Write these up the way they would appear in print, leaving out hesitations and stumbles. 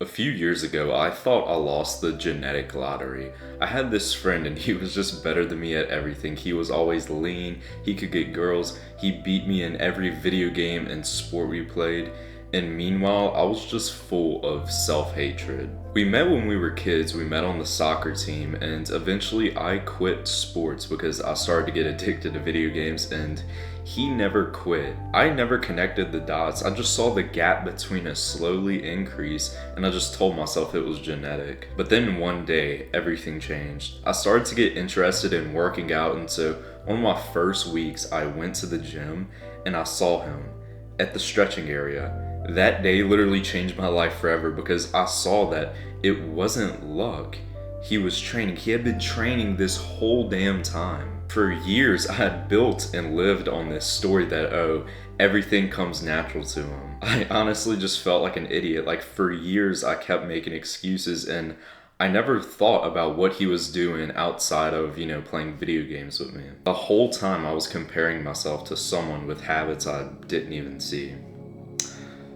A few years ago, I thought I lost the genetic lottery. I had this friend and he was just better than me at everything. He was always lean, he could get girls, he beat me in every video game and sport we played. And meanwhile, I was just full of self-hatred. We met when we were kids, we met on the soccer team, and eventually I quit sports because I started to get addicted to video games and he never quit. I never connected the dots. I just saw the gap between us slowly increase and I just told myself it was genetic. But then one day, everything changed. I started to get interested in working out, and so one of my first weeks, I went to the gym and I saw him at the stretching area. That day literally changed my life forever because I saw that it wasn't luck. He was training. He had been training this whole damn time. For years, I had built and lived on this story that, oh, everything comes natural to him. I honestly just felt like an idiot. Like, for years, I kept making excuses and I never thought about what he was doing outside of, playing video games with me. The whole time I was comparing myself to someone with habits I didn't even see.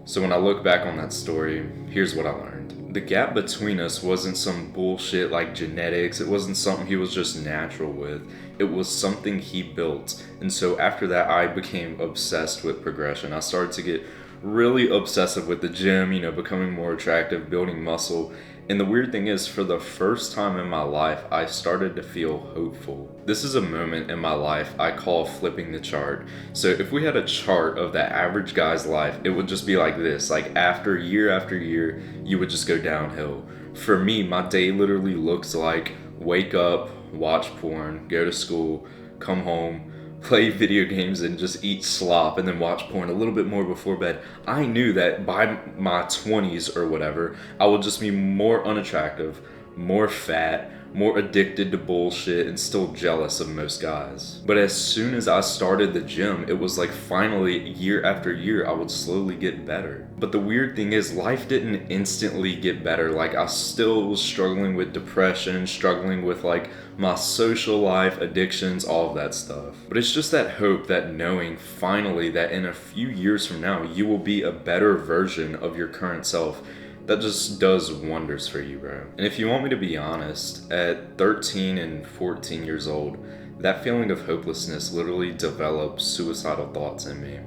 So when I look back on that story, here's what I learned. The gap between us wasn't some bullshit like genetics. It wasn't something he was just natural with. It was something he built. And so after that, I became obsessed with progression. I started to get really obsessive with the gym, becoming more attractive, building muscle. And the weird thing is, for the first time in my life, I started to feel hopeful. This is a moment in my life I call flipping the chart. So if we had a chart of the average guy's life, it would just be like this. Like after year, you would just go downhill. For me, my day literally looks like wake up, watch porn, go to school, come home, play video games and just eat slop and then watch porn a little bit more before bed. I knew that by my 20s or whatever, I would just be more unattractive, more fat, more addicted to bullshit, and still jealous of most guys. But as soon as I started the gym, it was like finally, year after year, I would slowly get better. But the weird thing is, life didn't instantly get better. Like, I still was struggling with depression, struggling with like my social life, addictions, all of that stuff. But it's just that hope, that knowing finally that in a few years from now, you will be a better version of your current self. That just does wonders for you, bro. And if you want me to be honest, at 13 and 14 years old, that feeling of hopelessness literally developed suicidal thoughts in me.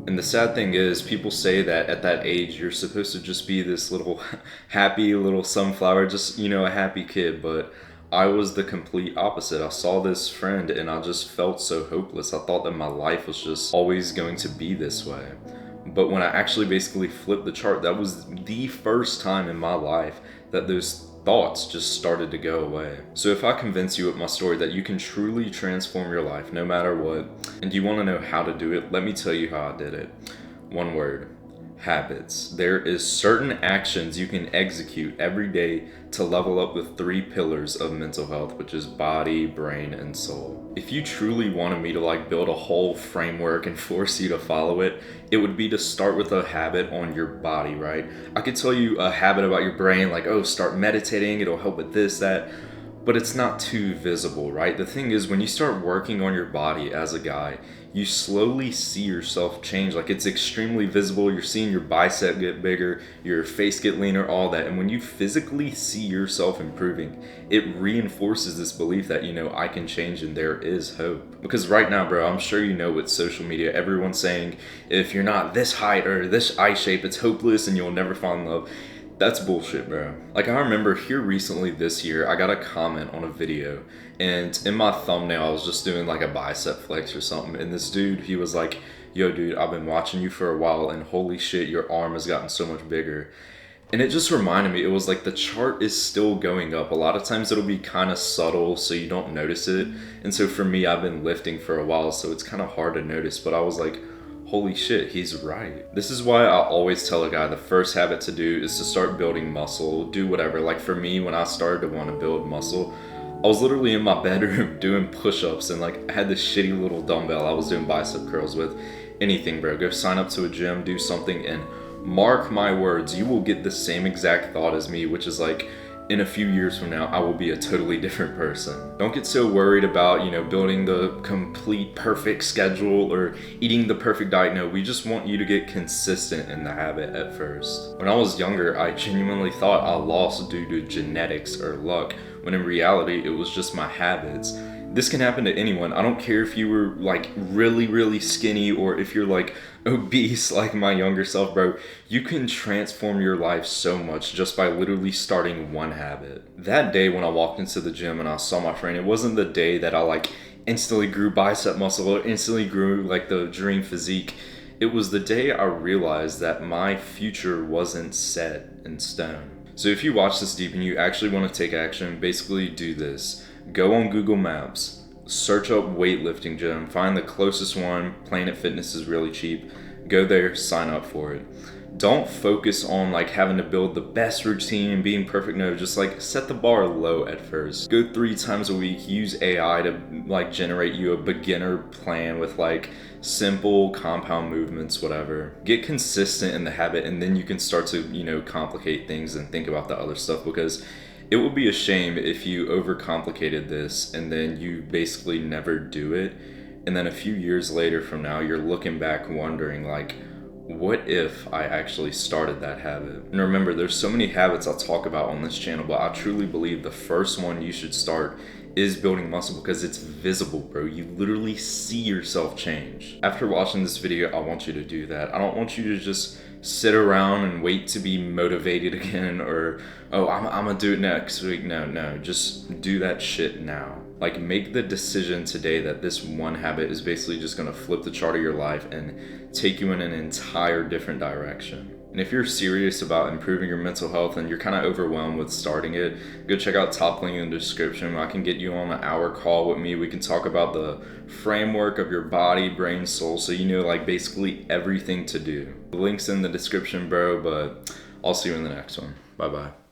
And the sad thing is, people say that at that age, you're supposed to just be this little happy little sunflower, just, a happy kid. But I was the complete opposite. I saw this friend and I just felt so hopeless. I thought that my life was just always going to be this way. But when I actually basically flipped the chart, that was the first time in my life that those thoughts just started to go away. So if I convince you with my story that you can truly transform your life no matter what, and you want to know how to do it, let me tell you how I did it. One word: habits. There is certain actions you can execute every day to level up the three pillars of mental health, which is body, brain, and soul. If you truly wanted me to build a whole framework and force you to follow it, it would be to start with a habit on your body, right? I could tell you a habit about your brain, like, oh, start meditating, it'll help with this, that, but it's not too visible, right? The thing is, when you start working on your body as a guy, you slowly see yourself change. Like, it's extremely visible. You're seeing your bicep get bigger, your face get leaner, all that. And when you physically see yourself improving, it reinforces this belief that, I can change and there is hope. Because right now, bro, I'm sure with social media, everyone's saying, if you're not this height or this eye shape, it's hopeless and you'll never fall in love. That's bullshit, bro. Like, I remember here recently this year, I got a comment on a video, and in my thumbnail, I was just doing like a bicep flex or something, and this dude, he was like, yo, dude, I've been watching you for a while, and holy shit, your arm has gotten so much bigger. And it just reminded me, it was like the chart is still going up. A lot of times it'll be kind of subtle, so you don't notice it. And so for me, I've been lifting for a while, so it's kind of hard to notice, but I was like, holy shit, he's right. This is why I always tell a guy the first habit to do is to start building muscle, do whatever. Like, for me, when I started to want to build muscle, I was literally in my bedroom doing push-ups and I had this shitty little dumbbell I was doing bicep curls with. Anything, bro. Go sign up to a gym, do something, and mark my words, you will get the same exact thought as me, which is like, in a few years from now, I will be a totally different person. Don't get so worried about, building the complete perfect schedule or eating the perfect diet. No, we just want you to get consistent in the habit at first. When I was younger, I genuinely thought I lost due to genetics or luck, when in reality, it was just my habits. This can happen to anyone. I don't care if you were like really, really skinny or if you're like obese like my younger self, bro. You can transform your life so much just by literally starting one habit. That day when I walked into the gym and I saw my friend, it wasn't the day that I like instantly grew bicep muscle or instantly grew like the dream physique. It was the day I realized that my future wasn't set in stone. So if you watch this deep and you actually want to take action, basically do this. Go on Google Maps, search up weightlifting gym, find the closest one. Planet Fitness is really cheap. Go there, sign up for it. Don't focus on like having to build the best routine and being perfect. No, just like set the bar low at first. Go 3 times a week, use AI to like generate you a beginner plan with like simple compound movements, whatever. Get consistent in the habit and then you can start to, complicate things and think about the other stuff, because it would be a shame if you overcomplicated this and then you basically never do it. And then a few years later from now, you're looking back wondering like, what if I actually started that habit? And remember, there's so many habits I talk about on this channel, but I truly believe the first one you should start is building muscle, because it's visible, bro. You literally see yourself change. After watching this video, I want you to do that. I don't want you to just sit around and wait to be motivated again, or, oh, I'm gonna do it next week. No, just do that shit now. Like, make the decision today that this one habit is basically just gonna flip the chart of your life and take you in an entire different direction. And if you're serious about improving your mental health and you're kind of overwhelmed with starting it, go check out top link in the description. I can get you on an hour call with me. We can talk about the framework of your body, brain, soul, so you know like basically everything to do. The link's in the description, bro, but I'll see you in the next one. Bye-bye.